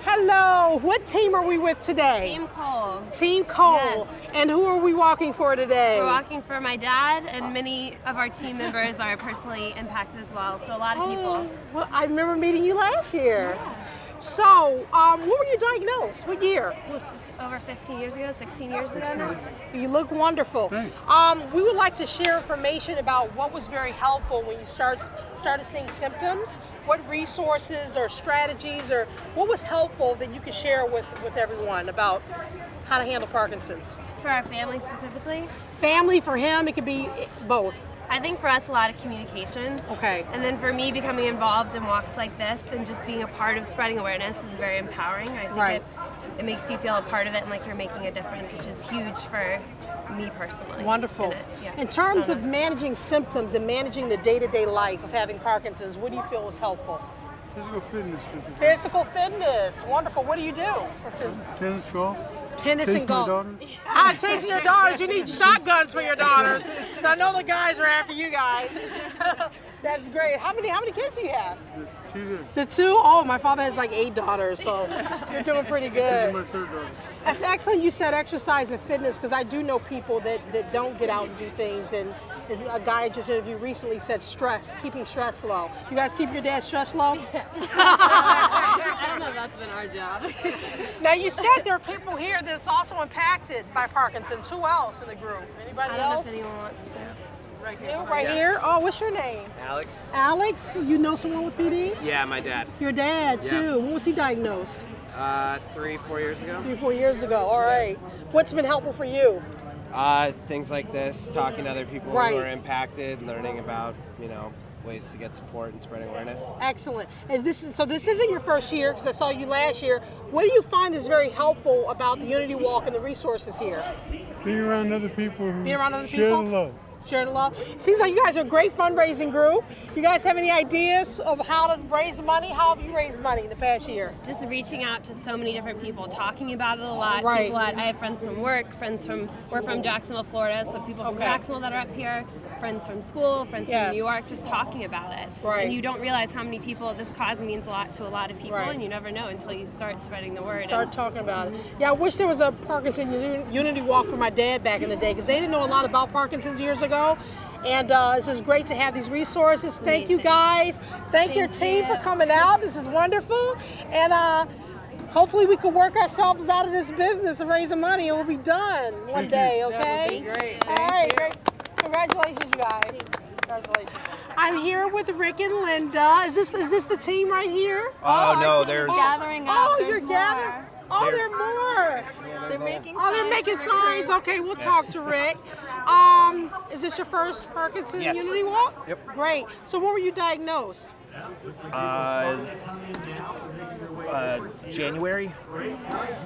Hello, what team are we with today? Team Kohan. Team Kohan. Yes. And who are we walking for today? We're walking for my dad, and many of our team members are personally impacted as well, so a lot of people. Well, I remember meeting you last year. So, when were you diagnosed? What year? Over 15 years ago, 16 years ago now. You look wonderful. We would like to share information about what was very helpful when you started seeing symptoms. What resources or strategies or what was helpful that you could share with everyone about how to handle Parkinson's? For our family specifically? Family, for him, it could be both. I think for us, a lot of communication. Okay. And then for me, becoming involved in walks like this and just being a part of spreading awareness is very empowering. I think it makes you feel a part of it and like you're making a difference, which is huge for me personally. Wonderful. In terms of managing symptoms and managing the day-to-day life of having Parkinson's, what do you feel is helpful? Physical fitness. Physical fitness. Wonderful. What do you do for physical? Tennis, golf. Tennis and golf. Chasing Chasing your your daughters. daughters. You need shotguns for your daughters. So I know the guys are after you guys. That's great. How many kids do you have? Two. The two? Oh, my father has like 8 daughters, so you're doing pretty This is my good. third daughter. That's excellent you said exercise and fitness, because I do know people that don't get out and do things, and a guy I just interviewed recently said stress, keeping stress low. You guys keep your dad's stress low? I don't know if that's been our job. Now you said there are people here that's also impacted by Parkinson's. Who else in the group? Anybody I don't know else? if anyone wants to. Right here? Oh, what's your name? Alex? Alex? You know someone with PD? Yeah, my dad. Your dad, Yeah. too. When was he diagnosed? 3-4 years ago. 3-4 years ago. All right. What's been helpful for you? Things like this, talking to other people Right. who are impacted, learning about, ways to get support and spreading awareness. Excellent. And this isn't your first year, because I saw you last year. What do you find is very helpful about the Unity Walk and the resources here? Being around other people who Being around other share people? the love. Share the love. Seems like you guys are a great fundraising group. You guys have any ideas of how to raise money? How have you raised money in the past year? Just reaching out to so many different people, talking about it a lot. Right. I have friends from work, we're from Jacksonville, Florida, so people from Okay. Jacksonville that are up here, friends from school, friends Yes. from New York, just talking about it. Right. And you don't realize how many people this cause means a lot to a lot of people, Right. and you never know until you start spreading the word. Start talking about it. Yeah, I wish there was a Parkinson's Unity Walk for my dad back in the day, because they didn't know a lot about Parkinson's years ago. And it's just great to have these resources. Thank you guys. Thank your team for coming out. This is wonderful. And hopefully we can work ourselves out of this business of raising money, and we'll be done one day, okay? great. All right, great. Congratulations, you guys. Congratulations. I'm here with Rick and Linda. Is this the team right here? Oh, no, our team there's... is gathering up. Oh, There's you're more. gathering. Oh, there are more. They're making Oh, they're signs making to signs. recruit. Okay, we'll talk to Rick. Is this your first Parkinson's Yes. Unity Walk? Yep. Great. So when were you diagnosed? January?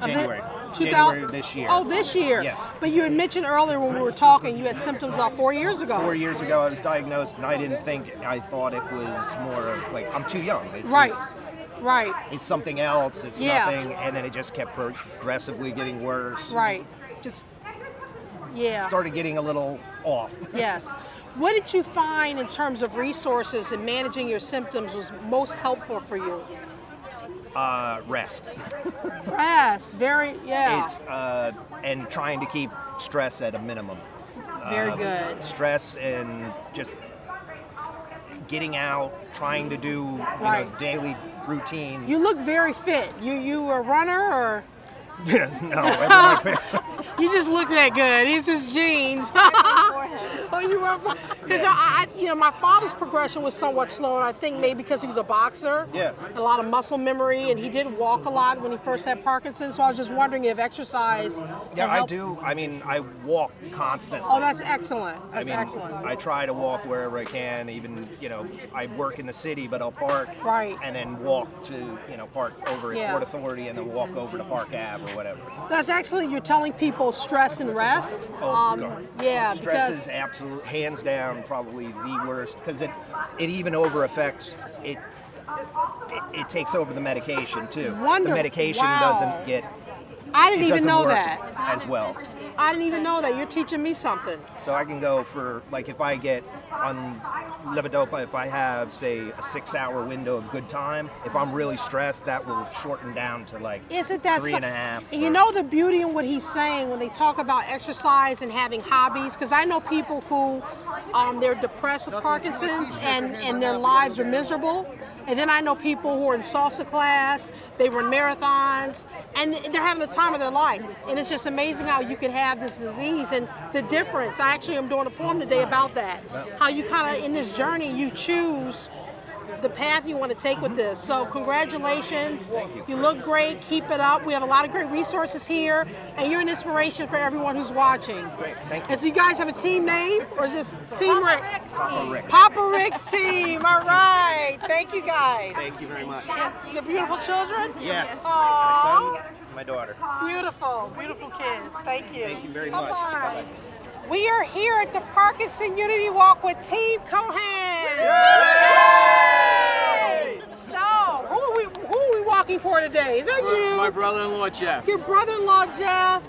Of January. the- January of this year. Oh, this year. Yes. But you had mentioned earlier when we were talking, you had symptoms about 4 years ago. 4 years ago, I was diagnosed, and I thought it was more of, like, I'm too young. It's Right. just- Right. it's something else, it's Yeah. nothing, and then it just kept progressively getting worse. Right. Just Yeah. started getting a little off. Yes. What did you find in terms of resources and managing your symptoms was most helpful for you? Rest. Yes. Very. Yeah. It's and trying to keep stress at a minimum. Very good. Stress and just getting out, trying to do Right. daily routine. You look very fit. You a runner or? No, I like You just look that good. He's just jeans. Oh, you were, because my father's progression was somewhat slow, and I think maybe because he was a boxer. Yeah. A lot of muscle memory, and he did walk a lot when he first had Parkinson's. So I was just wondering if exercise. Yeah, can I help. do. I mean, I walk constantly. Oh, that's excellent. That's I mean, excellent. I try to walk wherever I can. Even, I work in the city, but I'll park. Right. And then walk to, park over at Yeah. Port Authority, and then walk over to Park Ave or whatever. That's excellent. You're telling people stress and rest. Oh, God. Yeah. Stress because, is absolute, hands down, probably the worst, because it even over affects it. It takes over the medication too. Wonderful. The medication Wow. doesn't get I didn't it even doesn't know work that. as well. I didn't even know that. You're teaching me something. So I can go for, like, if I get on levodopa, if I have, say, a 6-hour window of good time, if I'm really stressed, that will shorten down to like Isn't that 3.5. And you know the beauty in what he's saying when they talk about exercise and having hobbies? Because I know people who they're depressed with Parkinson's and their lives are miserable. And then I know people who are in salsa class, they run marathons, and they're having the time of their life. And it's just amazing how you can have this disease and the difference. I actually am doing a poem today about that. How you kind of, in this journey, you choose the path you want to take with this. So congratulations. You look great. Keep it up. We have a lot of great resources here, and you're an inspiration for everyone who's watching. Great, thank you. And so you guys have a team name, or is this Team Rick? Papa Rick. Papa Rick's team. All right. Thank you guys. Thank you very much. Your beautiful children? Yes. Aww. My son, my daughter. Beautiful, beautiful kids. Thank you. Thank you very much. Bye-bye. We are here at the Parkinson Unity Walk with Team Kohan. So, who are we walking for today? Is that you? My brother-in-law, Jeff. Your brother-in-law, Jeff.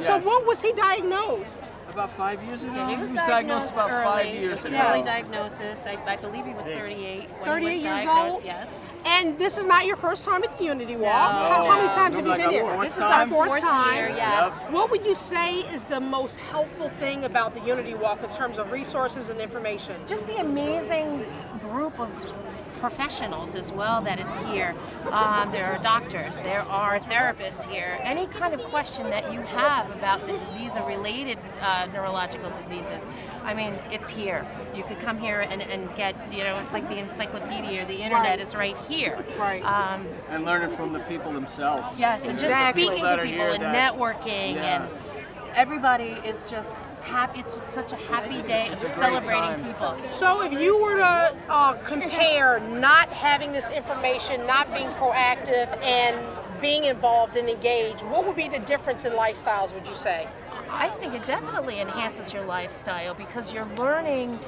So Yes. when was he diagnosed? About 5 years ago? Yeah, he was diagnosed about early. 5 years It was an ago. early diagnosis. I believe he was 38 when 38 he was years diagnosed, old? yes. And this is not your first time at the Unity Walk. No. How many times have This is you like been our here? fourth This is time. our Fourth fourth time. year, yes. What would you say is the most helpful thing about the Unity Walk in terms of resources and information? Just the amazing group of professionals as well that is here. There are doctors, there are therapists here. Any kind of question that you have about the disease or related neurological diseases, I mean, it's here. You could come here and get, it's like the encyclopedia or the internet Right. is right here. Right. And learning from the people themselves. Yes, and just Exactly. speaking to That are people here and that- networking, Yeah. and everybody is just happy. It's just such a happy day of it's a great celebrating time. people. So if you were to compare not having this information, not being proactive, and being involved and engaged, what would be the difference in lifestyles, would you say? I think it definitely enhances your lifestyle because you're learning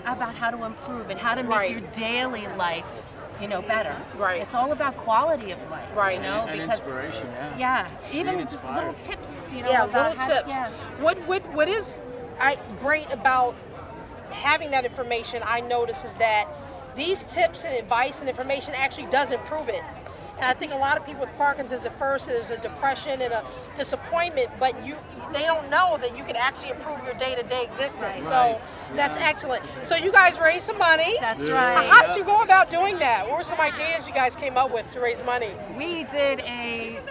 about how to improve and how to make Right. your daily life, better. Right. It's all about quality of life. Right. And because inspiration, yeah, even Being just inspired. little tips, Yeah, about little how to- tips. yeah. What is great about having that information, I notice, is that these tips and advice and information actually does improve it. And I think a lot of people with Parkinson's at first there's a depression and a disappointment, but they don't know that you can actually improve your day-to-day existence. Right. So that's excellent. So you guys raised some money. That's Yeah. right. How did you go about doing that? What were some ideas you guys came up with to raise money? We did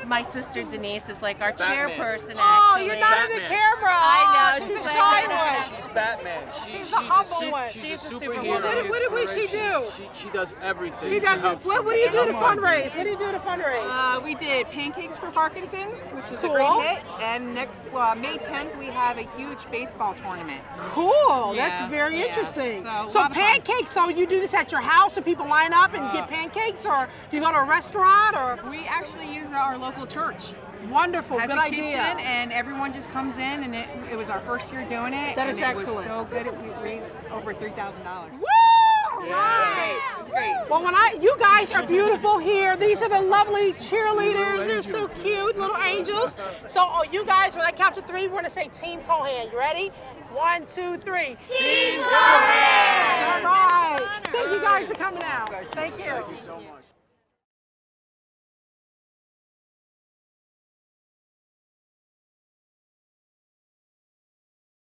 my sister Denise is like our Batman. chairperson Oh, actually. you're not in the Batman. camera. I know, She's she's the like, shy no, no, one. no. She's Batman. She's the humble one. She's She's a a superhero. superwoman. What did she do? She does everything. She does. to help What do you do to come on. fundraise? What do you do to fundraise? We did Pancakes for Parkinson's, which is Cool. a great hit. And May 10th, we have a huge baseball tournament. Cool. That's Yeah, very yeah. interesting. So, a So lot of fun. pancakes. So you do this at your house, and people line up and get pancakes, or do you go to a restaurant, or? We actually use our local church. Wonderful. Has Good a idea. kitchen, and everyone just comes in, and it was our first year doing it. That and is it excellent. was so good. We raised over $3,000. Woo! Right. It was great. Well, you guys are beautiful here. These are the lovely cheerleaders. They're so cute, little angels. So, you guys, when I count to 3, we're going to say Team Kohan. You ready? 1, 2, 3. Team Kohan! All right. Thank you guys for coming out. Thank you. Thank you so much.